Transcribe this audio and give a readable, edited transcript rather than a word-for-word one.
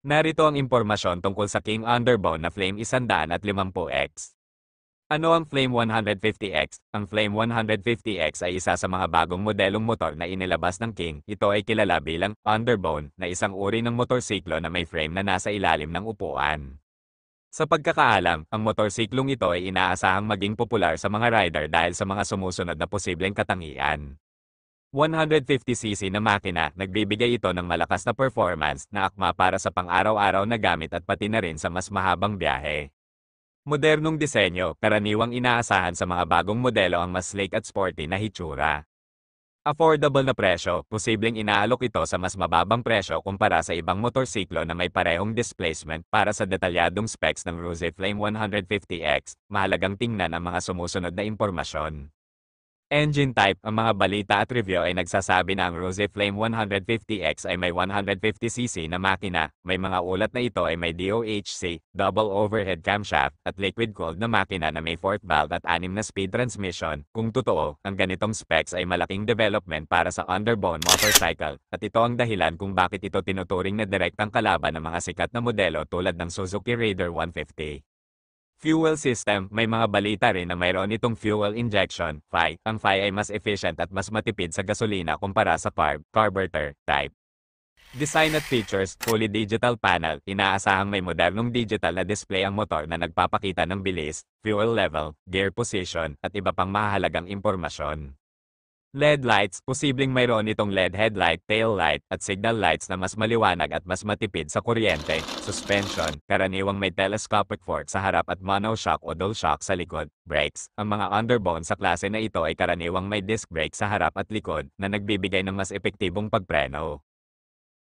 Narito ang impormasyon tungkol sa King Underbone na Flame 150X. Ano ang Flame 150X? Ang Flame 150X ay isa sa mga bagong modelong motor na inilabas ng King. Ito ay kilala bilang Underbone na isang uri ng motorsiklo na may frame na nasa ilalim ng upuan. Sa pagkakaalam, ang motorsiklong ito ay inaasahang maging popular sa mga rider dahil sa mga sumusunod na posibleng katangian. 150cc na makina, nagbibigay ito ng malakas na performance na akma para sa pang-araw-araw na gamit at pati na rin sa mas mahabang biyahe. Modernong disenyo, karaniwang inaasahan sa mga bagong modelo ang mas sleek at sporty na hitsura. Affordable na presyo, posibleng inaalok ito sa mas mababang presyo kumpara sa ibang motorsiklo na may parehong displacement. Para sa detalyadong specs ng Rose Flame 150X, mahalagang tingnan ang mga sumusunod na impormasyon. Engine type, ang mga balita at review ay nagsasabi na ang Rose Flame 150X ay may 150cc na makina, may mga ulat na ito ay may DOHC, double overhead camshaft, at liquid-cooled na makina na may 4th valve at 6 na speed transmission. Kung totoo, ang ganitong specs ay malaking development para sa underbone motorcycle, at ito ang dahilan kung bakit ito tinuturing na direktang kalaban ng mga sikat na modelo tulad ng Suzuki Raider 150. Fuel system, may mga balita rin na mayroon itong fuel injection, FI. Ang FI ay mas efficient at mas matipid sa gasolina kumpara sa carburetor type. Design at features, fully digital panel, inaasahang may modernong digital na display ang motor na nagpapakita ng bilis, fuel level, gear position, at iba pang mahalagang impormasyon. LED lights, posibleng mayroon itong LED headlight, tail light, at signal lights na mas maliwanag at mas matipid sa kuryente. Suspension, karaniwang may telescopic fork sa harap at monoshock o dual shock sa likod. Brakes, ang mga underbone sa klase na ito ay karaniwang may disc brake sa harap at likod na nagbibigay ng mas epektibong pagpreno.